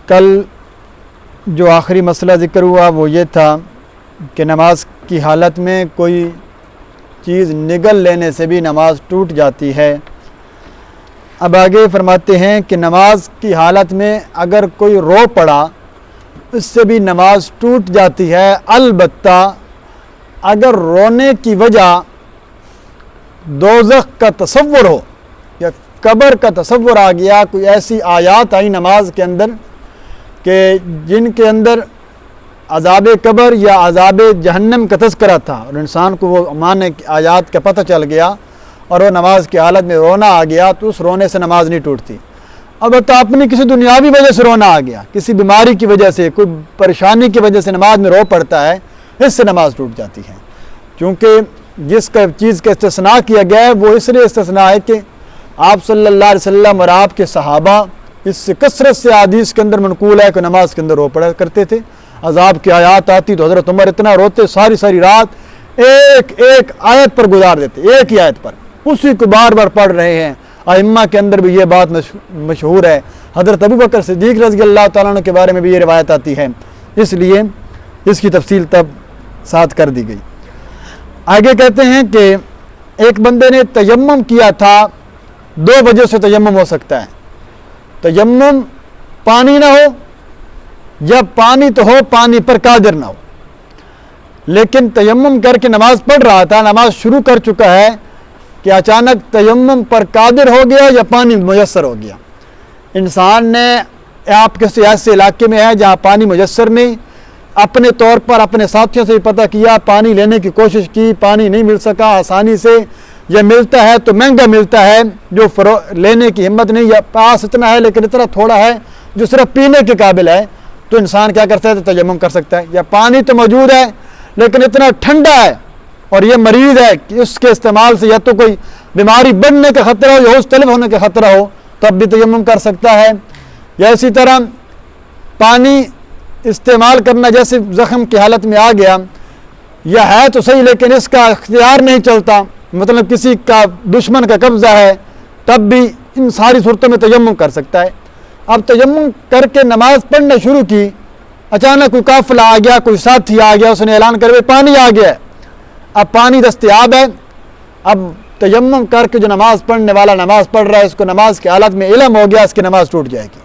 کل جو آخری مسئلہ ذکر ہوا وہ یہ تھا کہ نماز کی حالت میں کوئی چیز نگل لینے سے بھی نماز ٹوٹ جاتی ہے۔ اب آگے فرماتے ہیں کہ نماز کی حالت میں اگر کوئی رو پڑا اس سے بھی نماز ٹوٹ جاتی ہے، البتہ اگر رونے کی وجہ دوزخ کا تصور ہو یا قبر کا تصور آ گیا، کوئی ایسی آیات آئی نماز کے اندر کہ جن کے اندر عذاب قبر یا عذاب جہنم کا تذکرہ تھا اور انسان کو وہ معنی آیات کا پتہ چل گیا اور وہ نماز کی حالت میں رونا آ گیا تو اس رونے سے نماز نہیں ٹوٹتی۔ البتہ اپنی کسی دنیاوی وجہ سے رونا آ گیا، کسی بیماری کی وجہ سے، کوئی پریشانی کی وجہ سے نماز میں رو پڑتا ہے، اس سے نماز ٹوٹ جاتی ہے۔ کیونکہ جس کا چیز کا استثناء کیا گیا ہے وہ اس لیے استثناء ہے کہ آپ صلی اللہ علیہ وسلم اور آپ کے صحابہ اس سے کثرت سے حدیث کے اندر منقول ہے کہ نماز کے اندر رو پڑا کرتے تھے۔ عذاب کی آیات آتی تو حضرت عمر اتنا روتے، ساری رات ایک آیت پر گزار دیتے، ایک ہی آیت پر، اسی کو بار بار پڑھ رہے ہیں۔ ائمہ کے اندر بھی یہ بات مشہور ہے، حضرت ابوبکر صدیق رضی اللہ تعالیٰ عنہ کے بارے میں بھی یہ روایت آتی ہے، اس لیے اس کی تفصیل تب ساتھ کر دی گئی۔ آگے کہتے ہیں کہ ایک بندے نے تیمم کیا تھا، دو وجہ سے تیمم ہو سکتا ہے۔ تیمم پانی نہ ہو یا پانی تو ہو پانی پر قادر نہ ہو، لیکن تیمم کر کے نماز پڑھ رہا تھا، نماز شروع کر چکا ہے کہ اچانک تیمم پر قادر ہو گیا یا پانی میسر ہو گیا۔ انسان نے آپ کسی ایسے علاقے میں ہے جہاں پانی میسر نہیں، اپنے طور پر اپنے ساتھیوں سے پتہ کیا، پانی لینے کی کوشش کی، پانی نہیں مل سکا آسانی سے، یا ملتا ہے تو مہنگا ملتا ہے جو لینے کی ہمت نہیں، یا پاس اتنا ہے لیکن اتنا تھوڑا ہے جو صرف پینے کے قابل ہے، تو انسان کیا کرتا ہے تو تیمم کر سکتا ہے۔ یا پانی تو موجود ہے لیکن اتنا ٹھنڈا ہے اور یہ مریض ہے کہ اس کے استعمال سے یا تو کوئی بیماری بڑھنے کا خطرہ ہو یا مختلف ہونے کا خطرہ ہو، تب بھی تیمم کر سکتا ہے۔ یا اسی طرح پانی استعمال کرنا جیسے زخم کی حالت میں آ گیا، یا ہے تو صحیح لیکن اس کا اختیار نہیں چلتا، مطلب کسی کا دشمن کا قبضہ ہے، تب بھی ان ساری صورتوں میں تیمم کر سکتا ہے۔ اب تیمم کر کے نماز پڑھنا شروع کی، اچانک کوئی قافلہ آ گیا، کوئی ساتھی آ گیا، اس نے اعلان کر پانی آ گیا ہے، اب پانی دستیاب ہے۔ اب تیمم کر کے جو نماز پڑھنے والا نماز پڑھ رہا ہے، اس کو نماز کی حالت میں علم ہو گیا، اس کی نماز ٹوٹ جائے گی،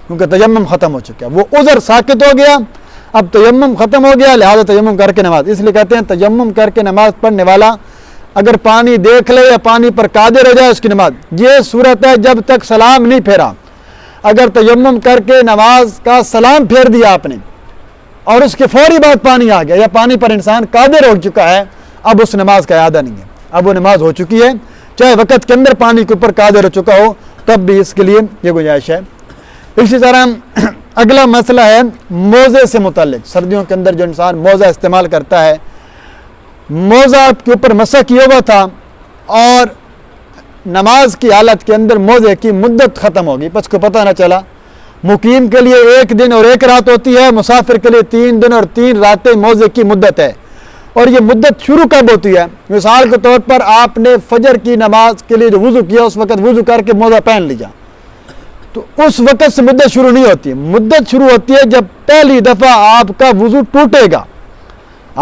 کیونکہ تیمم ختم ہو چکا ہے، وہ عذر ساکت ہو گیا، اب تیمم ختم ہو گیا، لہذا تیمم کر کے نماز۔ اس لیے کہتے ہیں تیمم کر کے نماز پڑھنے والا اگر پانی دیکھ لے یا پانی پر قادر ہو جائے اس کی نماز۔ یہ صورت ہے جب تک سلام نہیں پھیرا۔ اگر تیمم کر کے نماز کا سلام پھیر دیا آپ نے اور اس کے فوری بعد پانی آ گیا یا پانی پر انسان قادر ہو چکا ہے، اب اس نماز کا اعادہ نہیں ہے، اب وہ نماز ہو چکی ہے، چاہے وقت کے اندر پانی کے اوپر قادر ہو چکا ہو تب بھی اس کے لیے یہ گنجائش ہے۔ اسی طرح اگلا مسئلہ ہے موزے سے متعلق۔ سردیوں کے اندر جو انسان موزہ استعمال کرتا ہے، موزہ کے اوپر مسح کیا ہوا تھا اور نماز کی حالت کے اندر موزے کی مدت ختم ہوگی، بس کو پتہ نہ چلا۔ مقیم کے لیے 1 دن اور 1 رات ہوتی ہے، مسافر کے لیے 3 دن اور 3 راتیں موزے کی مدت ہے، اور یہ مدت شروع کب ہوتی ہے؟ مثال کے طور پر آپ نے فجر کی نماز کے لیے جو وضو کیا اس وقت وضو کر کے موزہ پہن لیا، تو اس وقت سے مدت شروع نہیں ہوتی، مدت شروع ہوتی ہے جب پہلی دفعہ آپ کا وضو ٹوٹے گا۔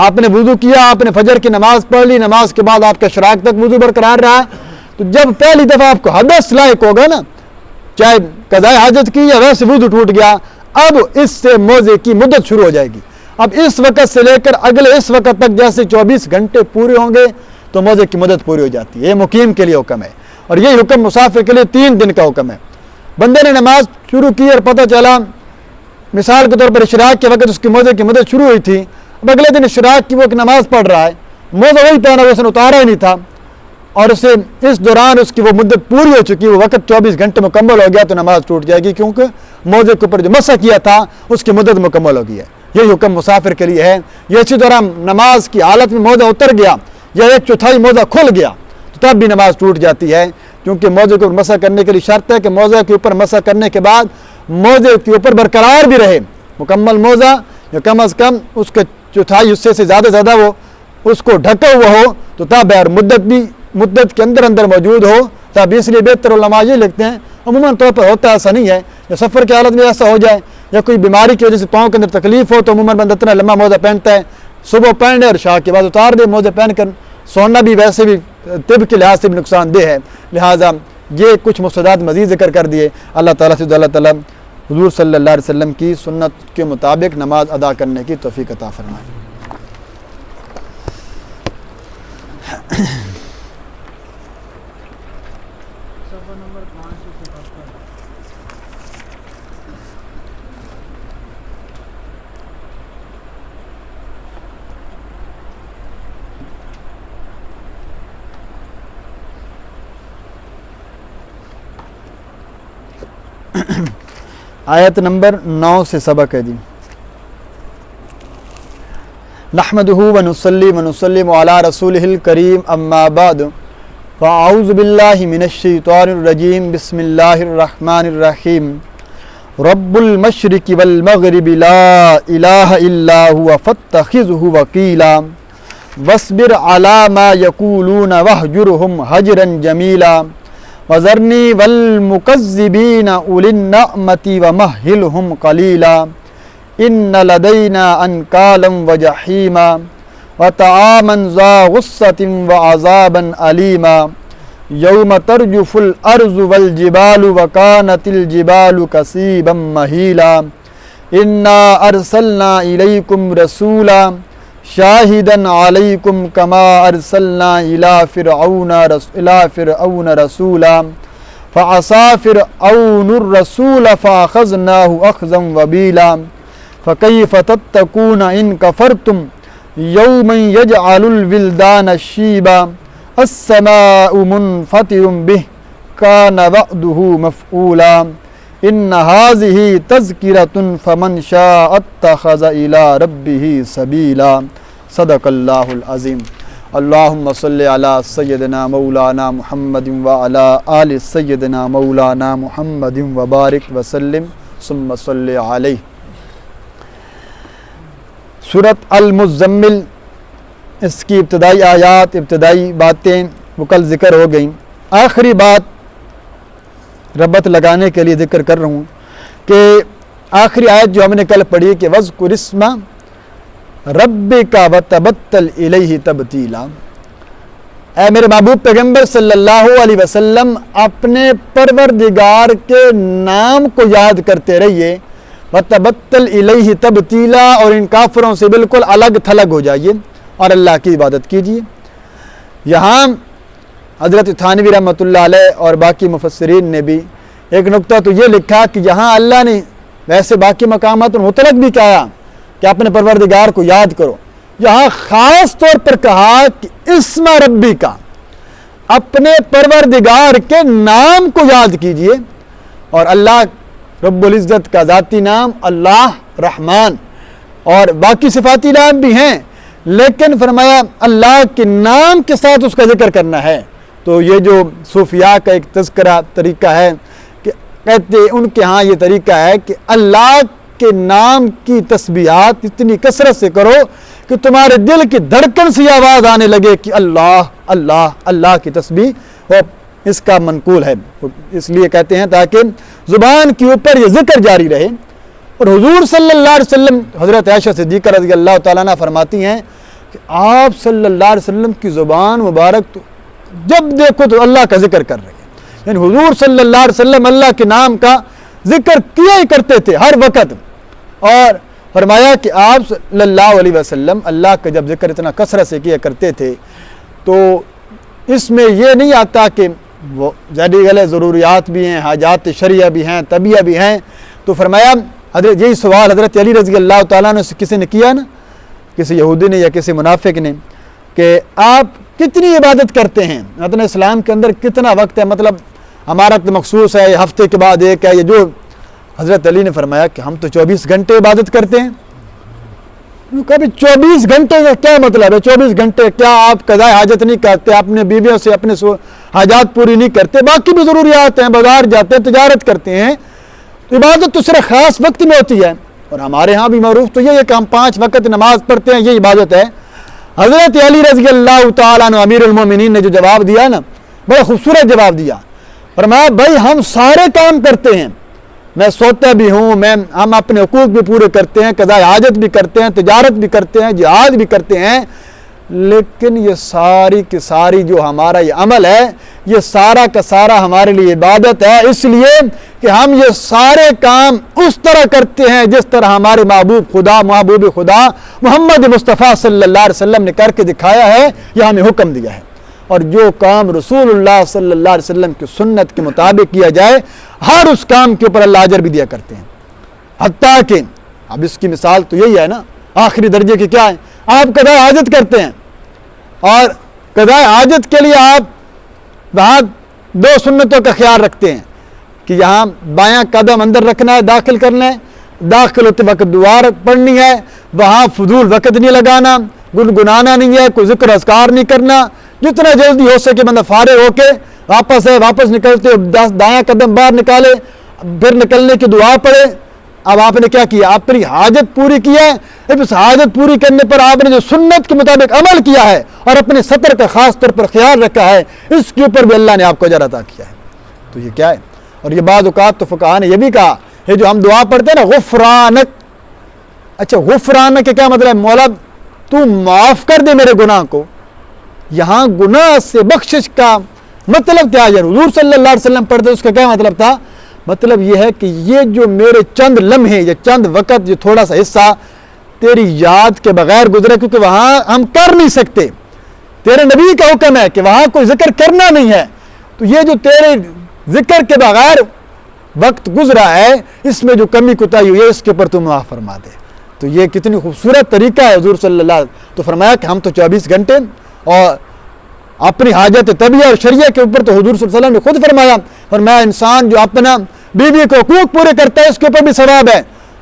آپ نے وضو کیا، آپ نے فجر کی نماز پڑھ لی، نماز کے بعد آپ کا اشراق تک وضو برقرار رہا، تو جب پہلی دفعہ آپ کو حدث لاحق ہوگا نا، چاہے قضاء حاجت کی یا ویسے وضو ٹوٹ گیا، اب اس سے موزے کی مدت شروع ہو جائے گی۔ اب اس وقت سے لے کر اگلے اس وقت تک جیسے 24 گھنٹے پورے ہوں گے تو موزے کی مدت پوری ہو جاتی ہے۔ یہ مقیم کے لیے حکم ہے، اور یہ حکم مسافر کے لیے 3 دن کا حکم ہے۔ بندے نے نماز شروع کی اور پتہ چلا مثال کے طور پر اشراق کے وقت اس کی موزے کی مدت شروع ہوئی تھی، اب اگلے دن اشراق کی وہ نماز پڑھ رہا ہے، موزہ وہی پہنا، اس نے اتارا ہی نہیں تھا، اور اسے اس دوران اس کی وہ مدت پوری ہو چکی، وہ وقت 24 گھنٹے مکمل ہو گیا، تو نماز ٹوٹ جائے گی، کیونکہ موزے کے اوپر جو مسح کیا تھا اس کی مدت مکمل ہو گئی ہے۔ یہی حکم مسافر کے لیے ہے۔ یہ اسی دوران نماز کی حالت میں موزہ اتر گیا یا 1/4 موزہ کھل گیا تو تب بھی نماز ٹوٹ جاتی ہے، کیونکہ موزے کے اوپر مسح کرنے کے لیے شرط ہے کہ موزے کے اوپر مسح کرنے کے بعد موزے کے اوپر برقرار بھی رہے، مکمل موزہ یا کم از کم اس کے 1/4 حصے سے زیادہ وہ اس کو ڈھکا ہوا ہو، تو تب اور مدت بھی مدت کے اندر موجود ہو تب۔ اس لیے بہتر علماء یہ لکھتے ہیں، عموماً طور پر ہوتا ایسا نہیں ہے، یا سفر کی حالت میں ایسا ہو جائے یا کوئی بیماری کی وجہ سے پاؤں کے اندر تکلیف ہو تو عموماً بندہ اتنا لمبا موزہ پہنتا ہے، صبح پہن لے اور شام کے بعد اتار دے۔ موزے پہن کر سونا بھی ویسے بھی طب کے لحاظ سے بھی نقصان دہ ہے، لہٰذا یہ کچھ مفسدات مزید ذکر کر دیے۔ اللہ تعالیٰ سے اللہ تعالیٰ حضور صلی اللہ علیہ وسلم کی سنت کے مطابق نماز ادا کرنے کی توفیق عطا فرمائے۔ آیت نمبر 9 سے سبق ہے جی۔ نحمدہ ونصلی ونسلم علی رسولہ الکریم اما بعد فاعوذ باللہ من الشیطان الرجیم بسم اللہ الرحمن الرحیم رب المشرق والمغرب لا الہ الا هو فاتخذہ وکیلا واصبر علی ما یقولون واہجرہم ہجرا جمیلا وذرنی والمکذبین اولی النعمۃ ومہلہم قلیلا ان لدینا انکالا وجحیما وطعاما ذا غصۃ وعذابا علیما یوم ترجف الارض والجبال وکانت الجبال کثیبا مہیلا انا ارسلنا الیکم رسولا شاہدا علیکم کما ارسلنا الی فرعون رسولا فعصا فرعون الرسول فاخذناہ اخذا وبیلا فکیف تتقون ان کفرتم یوما یجعل الولدان شیبا السماء منفطر بہ کان وعدہ مفعولا ان هذه تذکرۃ فمن شاء اتخذ الی ربہ سبیلا صدق اللہ العظیم۔ اللہم صلی علی سیدنا مولانا محمد وعلی آل سیدنا مولانا محمد وبارک وسلم ثم صلی علیہ۔ سورۃ المزمل، اس کی ابتدائی آیات، ابتدائی باتیں وہ کل ذکر ہو گئیں۔ آخری بات ربط لگانے کے لیے ذکر کر رہا ہوں کہ آخری آیت جو ہم نے کل پڑھی کہ وَاذْكُرِ اسْمَ رَبِّكَ وَتَبَتَّلْ إِلَيْهِ تَبْتِيلًا، اے میرے محبوب پیغمبر صلی اللہ علیہ وسلم اپنے پروردگار کے نام کو یاد کرتے رہیے، وَتَبَتَّلْ إِلَيْهِ تَبْتِيلًا، اور ان کافروں سے بالکل الگ تھلگ ہو جائیے اور اللہ کی عبادت کیجیے۔ یہاں حضرت تھانوی رحمۃ اللہ علیہ اور باقی مفسرین نے بھی ایک نقطہ تو یہ لکھا کہ یہاں اللہ نے ویسے باقی مقامات مطلق بھی کہا کہ اپنے پروردگار کو یاد کرو، یہاں خاص طور پر کہا کہ اسم ربی کا، اپنے پروردگار کے نام کو یاد کیجئے۔ اور اللہ رب العزت کا ذاتی نام اللہ رحمان اور باقی صفاتی نام بھی ہیں، لیکن فرمایا اللہ کے نام کے ساتھ اس کا ذکر کرنا ہے۔ تو یہ جو صوفیاء کا ایک تذکرہ طریقہ ہے کہ کہتے ان کے ہاں یہ طریقہ ہے کہ اللہ کے نام کی تسبیحات اتنی کثرت سے کرو کہ تمہارے دل کی دھڑکن سے آواز آنے لگے کہ اللہ اللہ اللہ کی تسبیح، اور اس کا منقول ہے، اس لیے کہتے ہیں تاکہ زبان کے اوپر یہ ذکر جاری رہے۔ اور حضور صلی اللہ علیہ وسلم، حضرت عائشہ صدیقہ رضی اللہ تعالیٰ عنہ فرماتی ہیں کہ آپ صلی اللہ علیہ وسلم کی زبان مبارک تو جب دیکھو تو اللہ کا ذکر کر رہے ہیں، یعنی حضور صلی اللہ علیہ وسلم اللہ کے نام کا ذکر کیا ہی کرتے تھے ہر وقت۔ اور فرمایا کہ آپ صلی اللہ علیہ وسلم اللہ کا جب ذکر اتنا کثرت سے کیا کرتے تھے تو اس میں یہ نہیں آتا کہ وہ ظاہر ضروریات بھی ہیں، حاجات شرعیہ بھی ہیں، طبیعہ بھی ہیں۔ تو فرمایا حضرت یہی سوال حضرت علی رضی اللہ تعالیٰ نے کسی نے کیا نا، کسی یہودی نے یا کسی منافق نے، کہ آپ کتنی عبادت کرتے ہیں، مطلب اسلام کے اندر کتنا وقت ہے، مطلب ہمارا تو مخصوص ہے ہفتے کے بعد ایک ہے، یہ جو حضرت علی نے فرمایا کہ ہم تو 24 گھنٹے عبادت کرتے ہیں۔ کبھی 24 گھنٹے کا کیا مطلب ہے؟ 24 گھنٹے کیا آپ قضاء حاجت نہیں کرتے، اپنے بیویوں سے اپنے حاجات پوری نہیں کرتے، باقی بھی ضروریات ہیں، بازار جاتے ہیں، تجارت کرتے ہیں، تو عبادت تو صرف خاص وقت میں ہوتی ہے۔ اور ہمارے ہاں بھی معروف تو یہ ہے کہ ہم 5 وقت نماز پڑھتے ہیں، یہ عبادت ہے۔ حضرت علی رضی اللہ تعالیٰ عنہ امیر المومنین نے جو جواب دیا نا، بڑا خوبصورت جواب دیا، فرمایا بھائی ہم سارے کام کرتے ہیں میں سوتا بھی ہوں، ہم اپنے حقوق بھی پورے کرتے ہیں، قضاء حاجت بھی کرتے ہیں، تجارت بھی کرتے ہیں، جہاد بھی کرتے ہیں، لیکن یہ ساری کی ساری جو ہمارا یہ عمل ہے، یہ سارا کا سارا ہمارے لیے عبادت ہے، اس لیے کہ ہم یہ سارے کام اس طرح کرتے ہیں جس طرح ہمارے محبوب خدا محمد مصطفیٰ صلی اللہ علیہ وسلم نے کر کے دکھایا ہے یا ہمیں حکم دیا ہے۔ اور جو کام رسول اللہ صلی اللہ علیہ وسلم کی سنت کے مطابق کیا جائے، ہر اس کام کے اوپر اللہ اجر بھی دیا کرتے ہیں۔ حتیٰ کہ اب اس کی مثال تو یہی ہے نا، آخری درجے کی کیا ہے، آپ قضاء حاجت کرتے ہیں، اور قضاء حاجت کے لیے آپ وہاں 2 سنتوں کا خیال رکھتے ہیں کہ یہاں بایاں قدم اندر رکھنا ہے، داخل کرنا ہے، داخل ہوتے وقت دعا پڑھنی ہے، وہاں فضول وقت نہیں لگانا، گنگنانا نہیں ہے، کوئی ذکر اذکار نہیں کرنا، جتنا جلدی ہو سکے بندہ فارغ ہو کے واپس نکلتے دایاں قدم باہر نکالے، پھر نکلنے کی دعا پڑھے۔ اب آپ نے کیا کیا، اپنی حاجت پوری کی ہے، اب اس حاجت پوری کرنے پر آپ نے جو سنت کے مطابق عمل کیا ہے اور اپنے سطر کا خاص طور پر خیال رکھا ہے، اس کے اوپر بھی اللہ نے آپ کو اجر عطا کیا ہے۔ تو یہ کیا ہے، اور یہ بعض اوقات تو فقہاء نے یہ بھی کہا ہے، جو ہم دعا پڑھتے ہیں نا غفرانک، اچھا غفرانک کیا مطلب ہے، مولا تو معاف کر دے میرے گناہ کو، یہاں گناہ سے بخشش کا مطلب کیا ہے، حضور صلی اللہ علیہ وسلم پڑھتے اس کا کیا مطلب تھا، مطلب یہ ہے کہ یہ جو میرے چند لمحے یا چند وقت، یہ تھوڑا سا حصہ تیری یاد کے بغیر گزرے، کیونکہ وہاں ہم کر نہیں سکتے، تیرے نبی کا حکم ہے کہ وہاں کوئی ذکر کرنا نہیں ہے، تو یہ جو تیرے ذکر کے بغیر وقت گزرا ہے، اس میں جو کمی کوتاہی ہوئی ہے، اس کے اوپر تو معاف فرما دے۔ تو یہ کتنی خوبصورت طریقہ ہے حضور صلی اللہ علیہ وسلم، تو فرمایا کہ ہم تو 24 گھنٹے اور اپنی حاجت طبیعہ اور شریعہ کے اوپر تو حضور صلی اللہ علیہ وسلم نے خود فرمایا انسان جو اپنا بیوی کو حقوق پورے کرتا ہے اس کے اوپر بھی ثواب ہے۔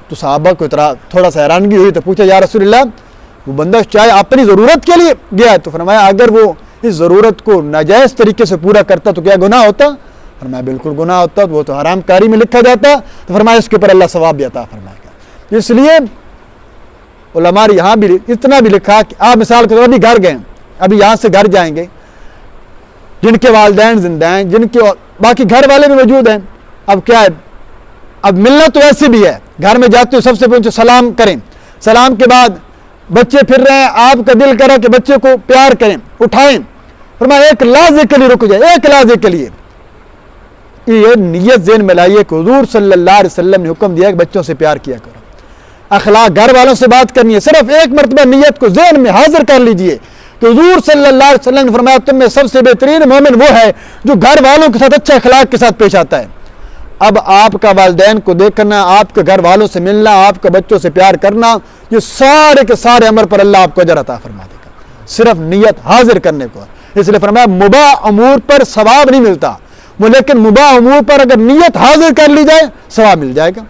تو صحابہ کو تھوڑا سا حیرانگی ہوئی، تو پوچھا یا رسول اللہ، وہ بندہ چاہے اپنی ضرورت کے لیے گیا ہے، تو فرمایا اگر وہ اس ضرورت کو ناجائز طریقے سے پورا کرتا تو کیا گناہ ہوتا؟ فرمایا بالکل گناہ ہوتا، وہ تو حرام کاری میں لکھا جاتا، تو فرمایا اس کے اوپر اللہ ثواب بھی عطا فرمائے گا۔ اس لیے علماء نے یہاں بھی اتنا بھی لکھا کہ آپ مثال کے طور پر ابھی گھر گئے، ابھی یہاں سے گھر جائیں گے، جن کے والدین زندہ ہیں، جن کے باقی گھر والے بھی موجود ہیں، اب کیا ہے، اب ملنا تو ایسے بھی ہے، گھر میں جاتے ہو سب سے پہلے سلام کریں، سلام کے بعد بچے پھر رہے ہیں، آپ کا دل کرا کہ بچے کو پیار کریں، اٹھائیں، فرمایا ایک لحظے کے لیے رک جائے، ایک لحظے کے لیے، یہ نیت ذہن میں لائیے کہ حضور صلی اللہ علیہ وسلم نے حکم دیا کہ بچوں سے پیار کیا کرو، اخلاق گھر والوں سے بات کرنی ہے، صرف ایک مرتبہ نیت کو ذہن میں حاضر کر لیجئے کہ حضور صلی اللہ علیہ وسلم نے فرمایا تم میں سب سے بہترین مومن وہ ہے جو گھر والوں کے ساتھ اچھے اخلاق کے ساتھ پیش آتا ہے۔ اب آپ کا والدین کو دیکھنا، آپ کے گھر والوں سے ملنا، آپ کے بچوں سے پیار کرنا، یہ سارے کے سارے امر پر اللہ آپ کو اجر عطا فرما دے گا، صرف نیت حاضر کرنے کو۔ اس لیے فرمایا مباح امور پر ثواب نہیں ملتا، لیکن مباح امور پر اگر نیت حاضر کر لی جائے ثواب مل جائے گا،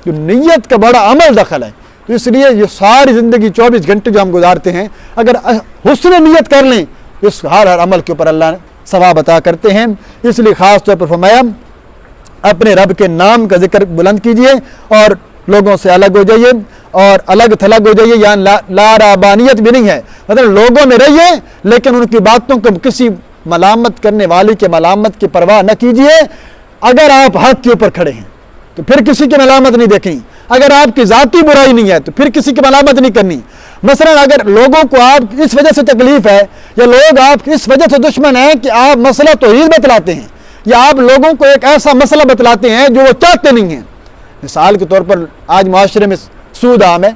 جو نیت کا بڑا عمل دخل ہے۔ تو اس لیے یہ ساری زندگی 24 گھنٹے جو ہم گزارتے ہیں، اگر حسن نیت کر لیں، اس ہر عمل کے اوپر اللہ ثواب عطا کرتے ہیں۔ اس لیے خاص طور پر فرمایا اپنے رب کے نام کا ذکر بلند کیجئے اور لوگوں سے الگ ہو جائیے اور الگ تھلگ ہو جائیے، یہاں لارابانیت بھی نہیں ہے، مطلب لوگوں میں رہیے لیکن ان کی باتوں کو کسی ملامت کرنے والی کے ملامت کی پرواہ نہ کیجئے۔ اگر آپ حق کے اوپر کھڑے ہیں تو پھر کسی کی ملامت نہیں دیکھیں، اگر آپ کی ذاتی برائی نہیں ہے تو پھر کسی کی ملامت نہیں کرنی۔ مثلا اگر لوگوں کو آپ اس وجہ سے تکلیف ہے یا لوگ آپ اس وجہ سے دشمن ہیں کہ آپ مسئلہ توحید بتلاتے ہیں یا آپ لوگوں کو ایک ایسا مسئلہ بتلاتے ہیں جو وہ چاہتے نہیں ہیں، مثال کے طور پر آج معاشرے میں سود عام ہے،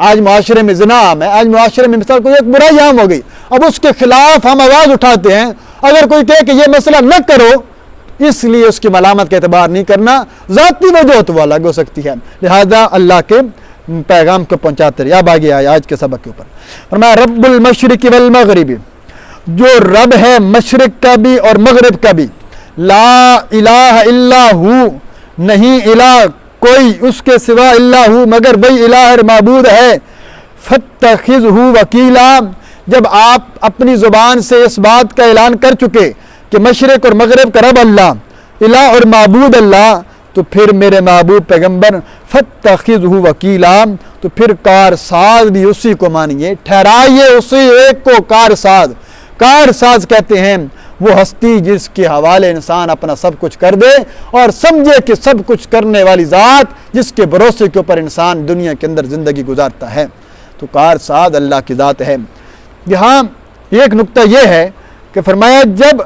آج معاشرے میں زنا عام ہے، آج معاشرے میں مثال کوئی ایک برائی عام ہو گئی، اب اس کے خلاف ہم آواز اٹھاتے ہیں، اگر کوئی کہے کہ یہ مسئلہ نہ کرو، اس لیے اس کی ملامت کا اعتبار نہیں کرنا، ذاتی وجہ تو وہ الگ ہو سکتی ہے، لہذا اللہ کے پیغام کو پہنچاتے رہے۔ اب آگے آئے آج کے سبق کے اوپر، فرمایا رب المشرق والمغرب، جو رب ہے مشرق کا بھی اور مغرب کا بھی، لا الہ الا ہو، نہیں الہ کوئی اس کے سوا الا ہو مگر وہی الہ معبود ہے، فاتخذہ وکیلا، جب آپ اپنی زبان سے اس بات کا اعلان کر چکے کہ مشرق اور مغرب کا رب اللہ، الہ اور معبود اللہ، تو پھر میرے محبوب پیغمبر فاتخذہ وکیلا، تو پھر کارساز بھی اسی کو مانیے، ٹھہرائیے اسی ایک کو کارساز، کارساز کہتے ہیں وہ ہستی جس کے حوالے انسان اپنا سب کچھ کر دے اور سمجھے کہ سب کچھ کرنے والی ذات جس کے بھروسے کے اوپر انسان دنیا کے اندر زندگی گزارتا ہے تو کارساز اللہ کی ذات ہے۔ یہاں ایک نقطہ یہ ہے کہ فرمایا جب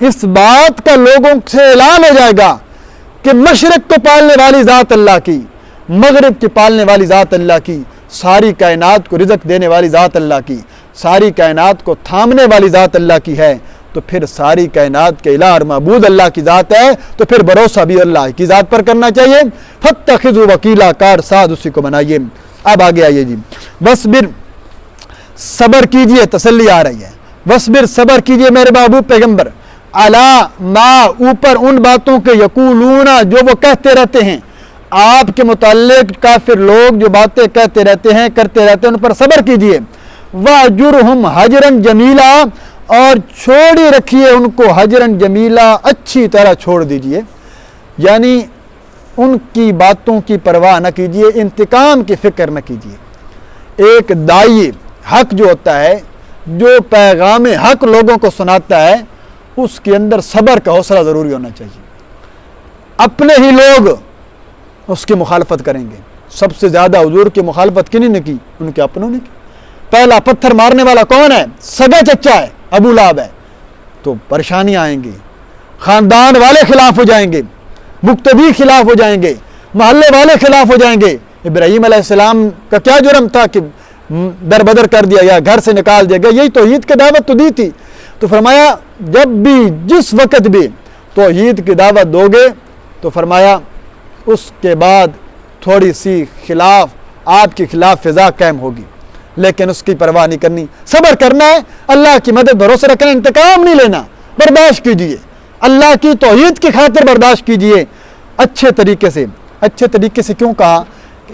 اس بات کا لوگوں سے اعلان ہو جائے گا کہ مشرق کو پالنے والی ذات اللہ کی، مغرب کی پالنے والی ذات اللہ کی، ساری کائنات کو رزق دینے والی ذات اللہ کی، ساری کائنات کو تھامنے والی ذات اللہ کی ہے، تو پھر ساری کائنات کے الہ اور معبود اللہ کی ذات ہے تو پھر بھروسہ بھی اللہ کی ذات پر کرنا چاہیے۔ فاتخذوا وکیلا، کارساز اسی کو بنائیے۔ اب آگے آئیے جی، وصبر، صبر کیجئے، تسلی آ رہی ہے، وصبر، صبر کیجئے میرے محبوب پیغمبر، علی ما، اوپر ان باتوں کے، یقولون، جو وہ کہتے رہتے ہیں آپ کے متعلق، کافر لوگ جو باتیں کہتے رہتے ہیں کرتے رہتے ہیں ان پر صبر کیجئے۔ وَاجُرْهُمْ حَجْرًا جَمِيلًا، اور چھوڑی رکھیے ان کو حجرن جمیلا، اچھی طرح چھوڑ دیجئے، یعنی ان کی باتوں کی پرواہ نہ کیجئے، انتقام کی فکر نہ کیجئے۔ ایک داعی حق جو ہوتا ہے، جو پیغام حق لوگوں کو سناتا ہے، اس کے اندر صبر کا حوصلہ ضروری ہونا چاہیے۔ اپنے ہی لوگ اس کی مخالفت کریں گے، سب سے زیادہ حضور کی مخالفت کنہیں نے کی؟ ان کے اپنوں نے کی۔ پہلا پتھر مارنے والا کون ہے؟ سگا چچا ہے، ابو لہب ہے، تو پریشانیاں آئیں گی، خاندان والے خلاف ہو جائیں گے، مقتدی خلاف ہو جائیں گے، محلے والے خلاف ہو جائیں گے۔ ابراہیم علیہ السلام کا کیا جرم تھا کہ در بدر کر دیا یا گھر سے نکال دیا گیا؟ یہی توحید کی دعوت تو دی تھی۔ تو فرمایا جب بھی جس وقت بھی توحید کی دعوت دو گے تو فرمایا اس کے بعد تھوڑی سی خلاف، آپ کے خلاف فضا قائم ہوگی، لیکن اس کی پرواہ نہیں کرنی، صبر کرنا ہے، اللہ کی مدد بھروسے رکھنا، انتقام نہیں لینا، برداشت کیجئے، اللہ کی توحید کی خاطر برداشت کیجئے اچھے طریقے سے۔ اچھے طریقے سے کیوں کہا؟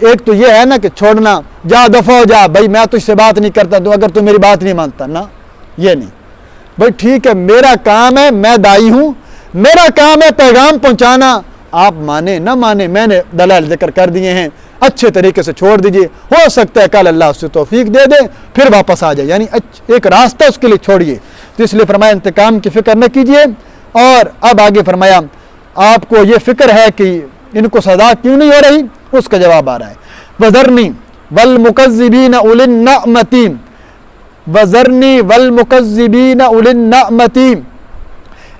ایک تو یہ ہے نا کہ چھوڑنا، جا دفع ہو جا، بھائی میں تجھ سے بات نہیں کرتا تو اگر تو میری بات نہیں مانتا نا، یہ نہیں، بھائی ٹھیک ہے میرا کام ہے، میں داعی ہوں، میرا کام ہے پیغام پہنچانا، آپ مانے نہ مانے، میں نے دلائل ذکر کر دیے ہیں، اچھے طریقے سے چھوڑ دیجئے، ہو سکتا ہے کل اللہ اس سے توفیق دے دے پھر واپس آ جائے، یعنی ایک راستہ اس کے لیے چھوڑیے۔ تو اس لیے فرمایا انتقام کی فکر نہ کیجئے۔ اور اب آگے فرمایا آپ کو یہ فکر ہے کہ ان کو سزا کیوں نہیں ہو رہی، اس کا جواب آ رہا ہے، وَذَرْنِي وَالْمُكَذِّبِينَ أُولِي النَّعْمَةِ، وَذَرْنِي وَالْمُكَذِّبِينَ أُولِي النَّعْمَةِ،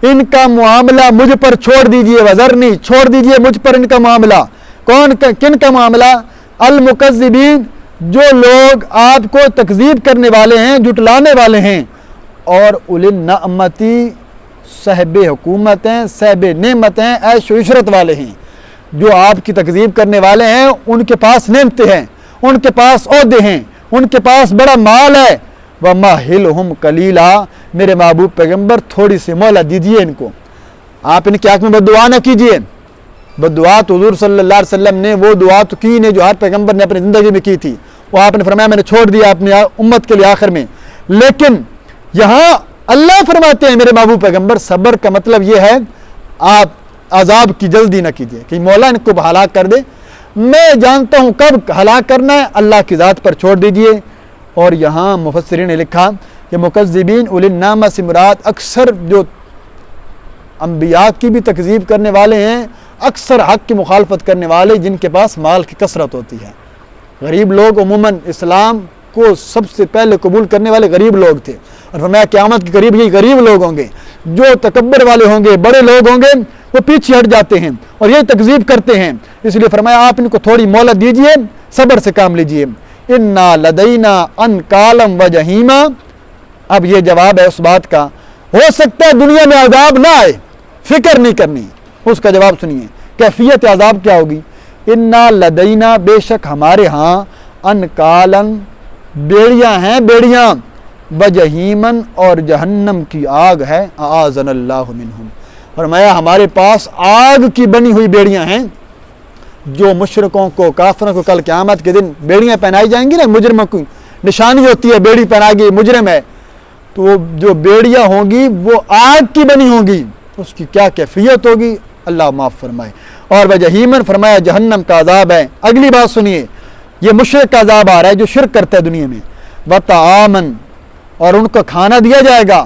ان کا معاملہ مجھ پر چھوڑ دیجئے، وَذَرْنِي، چھوڑ دیجئے مجھ پر ان کا معاملہ۔ کن کا معاملہ؟ المکذبین، جو لوگ آپ کو تکذیب کرنے والے ہیں، جھٹلانے والے ہیں، اور اولی النعمتی، صاحب حکومت ہیں، صاحب نعمت ہیں، عیش و عشرت والے ہیں، جو آپ کی تکذیب کرنے والے ہیں، ان کے پاس نعمتیں ہیں، ان کے پاس عہدے ہیں، ان کے پاس بڑا مال ہے۔ وَمَهِّلْهُمْ قَلِيلًا، میرے محبوب پیغمبر تھوڑی سی مہلت دیجئے ان کو، آپ ان کے حق میں بددعا نہ کیجئے۔ بددعا تو حضور صلی اللہ علیہ وسلم نے وہ دعا تو کی نے جو ہر پیغمبر نے اپنی زندگی میں کی تھی، وہ آپ نے فرمایا میں نے چھوڑ دیا اپنی امت کے لیے آخر میں، لیکن یہاں اللہ فرماتے ہیں میرے محبوب پیغمبر صبر کا مطلب یہ ہے آپ عذاب کی جلدی نہ کیجیے کہ مولا ان کو ہلاک کر دے، میں جانتا ہوں کب ہلاک کرنا ہے، اللہ کی ذات پر چھوڑ دیجئے۔ اور یہاں مفسرین نے لکھا کہ مکذبین اولی النعمہ سے مراد اکثر جو انبیاء کی بھی تکذیب کرنے والے ہیں، اکثر حق کی مخالفت کرنے والے جن کے پاس مال کی کثرت ہوتی ہے۔ غریب لوگ عموماً اسلام کو سب سے پہلے قبول کرنے والے غریب لوگ تھے، اور فرمایا قیامت کے قریب یہی غریب لوگ ہوں گے، جو تکبر والے ہوں گے، بڑے لوگ ہوں گے، وہ پیچھے ہٹ جاتے ہیں اور یہ تکذیب کرتے ہیں۔ اس لیے فرمایا آپ ان کو تھوڑی مہلت دیجئے، صبر سے کام لیجئے۔ انا لدینا انکالم و جہیما، اب یہ جواب ہے اس بات کا، ہو سکتا ہے دنیا میں عذاب نہ آئے، فکر نہیں کرنی، اس کا جواب سنیے کیفیت عذاب کیا ہوگی۔ انا لدینا، بے شک ہمارے ہاں، انکالن، بیڑیاں ہیں، بیڑیاں، وجہیمن، اور جہنم کی آگ ہے، اعاذنا اللہ منہم، فرمایا ہمارے پاس آگ کی بنی ہوئی بیڑیاں ہیں، جو مشرکوں کو، کافروں کو کل قیامت کے دن بیڑیاں پہنائی جائیں گی نا، مجرموں کی نشانی ہوتی ہے بیڑی پہنا گئی مجرم ہے، تو وہ جو بیڑیاں ہوں گی وہ آگ کی بنی ہوں گی، اس کی کیا کیفیت ہوگی، اللہ معاف فرمائے۔ اور وجہیمن، فرمایا جہنم کا عذاب ہے۔ اگلی بات سنیے، یہ مشرک کا عذاب آ رہا ہے جو شرک کرتا ہے دنیا میں۔ وطعامن، اور ان کو کھانا دیا جائے گا،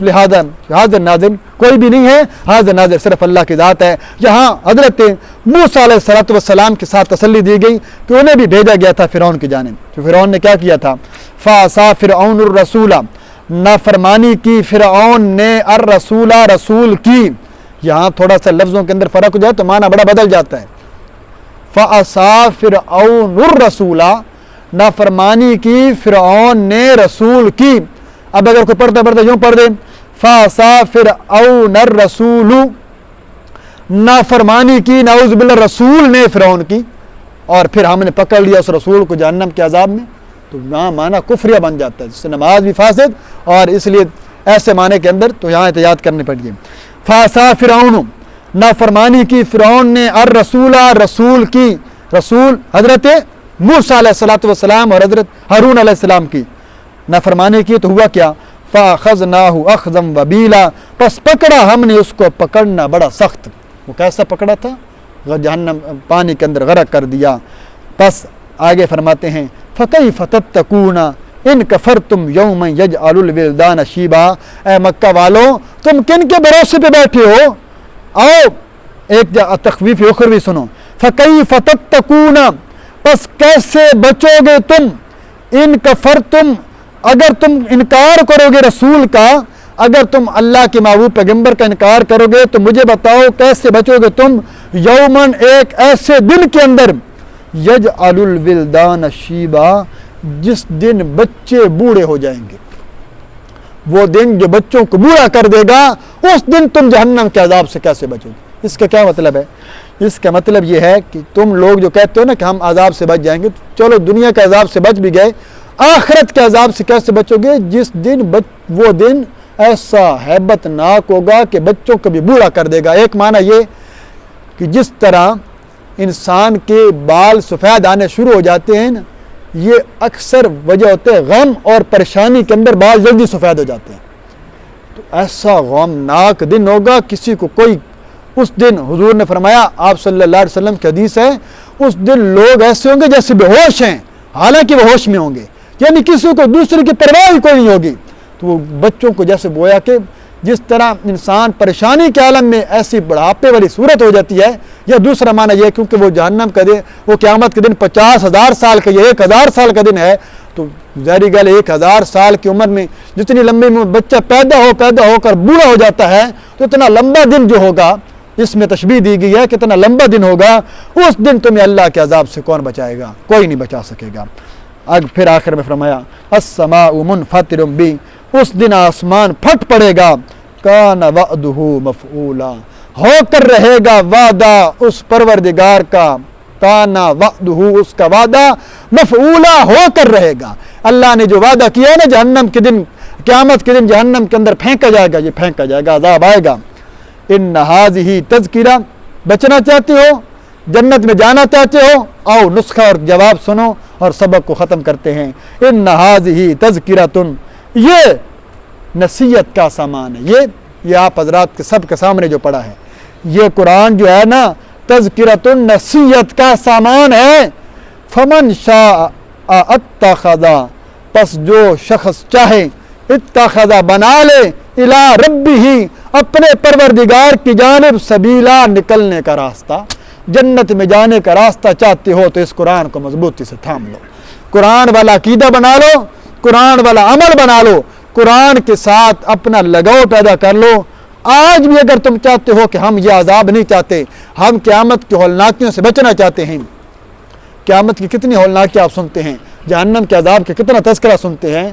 لہذا حاضر ناظر کوئی بھی نہیں ہے، حاضر ناظر صرف اللہ کی ذات ہے۔ یہاں حضرت موسیٰ علیہ السلام کے ساتھ تسلی دی گئی کہ انہیں بھی بھیجا گیا تھا فرعون کی جانب، تو فرعون نے کیا کیا تھا؟ فَعَصَىٰ فِرْعَوْنُ الرَّسُولَ، نافرمانی کی فرعون نے الرسول، رسول کی۔ یہاں تھوڑا سا لفظوں کے اندر فرق ہو جائے تو معنی بڑا بدل جاتا ہے۔ فَعَصَىٰ فِرْعَوْنُ الرَّسُولَ، نافرمانی کی فرعون نے رسول کی۔ اب اگر کوئی پڑھتا یوں پڑھ دے فَعَصَىٰ فِرْعَوْنَ الرَّسُولُ، نافرمانی کی نعوذ باللہ رسول نے فرعون کی، اور پھر ہم نے پکڑ لیا اس رسول کو جہنم کے عذاب میں، تو یہاں معنی کفریہ بن جاتا ہے، جس سے نماز بھی فاسد، اور اس لیے ایسے معنی کے اندر تو یہاں احتیاط کرنی پڑ گئی۔ فَعَصَىٰ فِرْعَوْنُ، نافرمانی کی فرعون نے الرسول، رسول کی، رسول حضرت موسیٰ علیہ السلام اور حضرت ہارون علیہ السلام کی نافرمانی کی، تو ہوا کیا؟ فَأَخَذْنَاهُ أَخْذًا وَبِيلًا، پس پکڑا ہم نے اس کو پکڑنا بڑا سخت۔ وہ کیسا پکڑا تھا؟ جہنم پانی کے اندر غرق کر دیا۔ پس آگے فرماتے ہیں فَكَيْفَ تَتَّقُونَ إِن كَفَرْتُمْ يَوْمًا يَجْعَلُ الْوِلْدَانَ شِيبًا، اے مکہ والوں تم کن کے بھروسے پہ بیٹھے ہو؟ آؤ ایک تخویف اخروی سنو۔ فَكَيْفَ تَتَّقُونَ، پس کیسے بچو گے تم؟ ان کفرتم، اگر تم انکار کرو گے رسول کا، اگر تم اللہ کے محبوب پیغمبر کا انکار کرو گے تو مجھے بتاؤ کیسے بچو گے تم؟ یومن، ایک ایسے دن کے اندر، یجعل الولدان شیبا، جس دن بچے بوڑھے ہو جائیں گے، وہ دن جو بچوں کو بوڑھا کر دے گا، اس دن تم جہنم کے عذاب سے کیسے بچو گے؟ اس کا کیا مطلب ہے؟ اس کا مطلب یہ ہے کہ تم لوگ جو کہتے ہو نا کہ ہم عذاب سے بچ جائیں گے، چلو دنیا کے عذاب سے بچ بھی گئے، آخرت کے عذاب سے کیسے بچو گے؟ جس دن وہ دن ایسا ہیبت ناک ہوگا کہ بچوں کو بھی بوڑھا کر دے گا۔ ایک معنی یہ کہ جس طرح انسان کے بال سفید آنے شروع ہو جاتے ہیں نا، یہ اکثر وجہ ہوتے ہیں غم اور پریشانی کے اندر بال جلدی سفید ہو جاتے ہیں، تو ایسا غمناک دن ہوگا کسی کو کوئی، اس دن حضور نے فرمایا، آپ صلی اللہ علیہ وسلم کی حدیث ہے، اس دن لوگ ایسے ہوں گے جیسے بے ہوش ہیں حالانکہ وہ ہوش میں ہوں گے، یعنی کسی کو دوسرے کی پرواہ ہی کوئی نہیں ہوگی۔ تو وہ بچوں کو جیسے گویا کہ جس طرح انسان پریشانی کے عالم میں ایسی بڑھاپے والی صورت ہو جاتی ہے، یا دوسرا معنی یہ کیونکہ وہ جہنم کا دن، وہ قیامت کے دن 50,000 سال کا، یہ 1,000 سال کا دن ہے، تو ظاہری گل 1,000 سال کی عمر میں جتنی لمبی میں بچہ پیدا ہو کر بوڑھا ہو جاتا ہے، تو اتنا لمبا دن جو ہوگا، اس میں تشبیہ دی گئی ہے کہ اتنا لمبا دن ہوگا، اس دن تمہیں اللہ کے عذاب سے کون بچائے گا؟ کوئی نہیں بچا سکے گا۔ پھر آخر میں فرمایا السماء منفطر بی، اس دن آسمان پھٹ پڑے گا، کان وعدہ مفعولا، ہو کر رہے گا وعدہ اس پروردگار کا، کان وعدہ، اس کا وعدہ مفعولا، ہو کر رہے گا۔ اللہ نے جو وعدہ کیا ہے نا جہنم کے دن، قیامت کے دن جہنم کے اندر پھینکا جائے گا، یہ پھینکا جائے گا، عذاب آئے گا۔ ان ہذہ تذکرہ، بچنا چاہتے ہو، جنت میں جانا چاہتے ہو، آؤ نسخہ اور جواب سنو اور سبق کو ختم کرتے ہیں۔ ان ہذہ تذکرۃ، یہ نصیحت کا سامان ہے، یہ آپ حضرات کے سب کے سامنے جو پڑھا ہے، یہ قرآن جو ہے نا تذکرۃ، نصیحت کا سامان ہے۔ فمن شاء اتخذ، پس جو شخص چاہے، اتخذ بنا لے، الی ربہ، اپنے پروردگار کی جانب، سبیلا، نکلنے کا راستہ، جنت میں جانے کا راستہ چاہتے ہو تو اس قرآن کو مضبوطی سے تھام لو، قرآن والا عقیدہ بنا لو، قرآن والا عمل بنا لو، قرآن کے ساتھ اپنا لگاؤ پیدا کر لو۔ آج بھی اگر تم چاہتے ہو کہ ہم یہ عذاب نہیں چاہتے، ہم قیامت کی ہولناکیوں سے بچنا چاہتے ہیں، قیامت کی کتنی ہولناکیاں آپ سنتے ہیں، جہنم کے عذاب کے کتنا تذکرہ سنتے ہیں،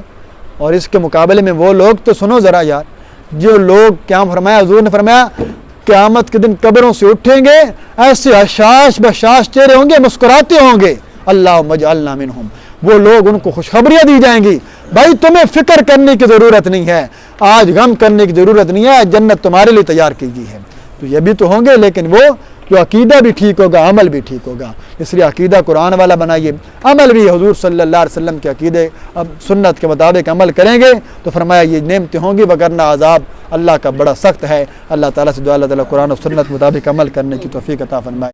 اور اس کے مقابلے میں وہ لوگ تو سنو ذرا یار، جو لوگ کیا فرمایا، حضور نے فرمایا قیامت کے دن قبروں سے اٹھیں گے، ایسے حشاش بشاش چہرے ہوں گے، مسکراتے ہوں گے، اللہم اجعلنا منہم، وہ لوگ ان کو خوشخبریاں دی جائیں گی، بھائی تمہیں فکر کرنے کی ضرورت نہیں ہے، آج غم کرنے کی ضرورت نہیں ہے، جنت تمہارے لیے تیار کی گئی ہے۔ تو یہ بھی تو ہوں گے، لیکن وہ جو عقیدہ بھی ٹھیک ہوگا، عمل بھی ٹھیک ہوگا، اس لیے عقیدہ قرآن والا بنائیے، عمل بھی حضور صلی اللہ علیہ وسلم کے عقیدے سنت کے مطابق عمل کریں گے تو فرمایا یہ نعمتیں ہوں گی، وگرنہ عذاب اللہ کا بڑا سخت ہے۔ اللہ تعالیٰ سے دعا، اللہ تعالیٰ قرآن و سنت مطابق عمل کرنے کی توفیق عطا فرمائے۔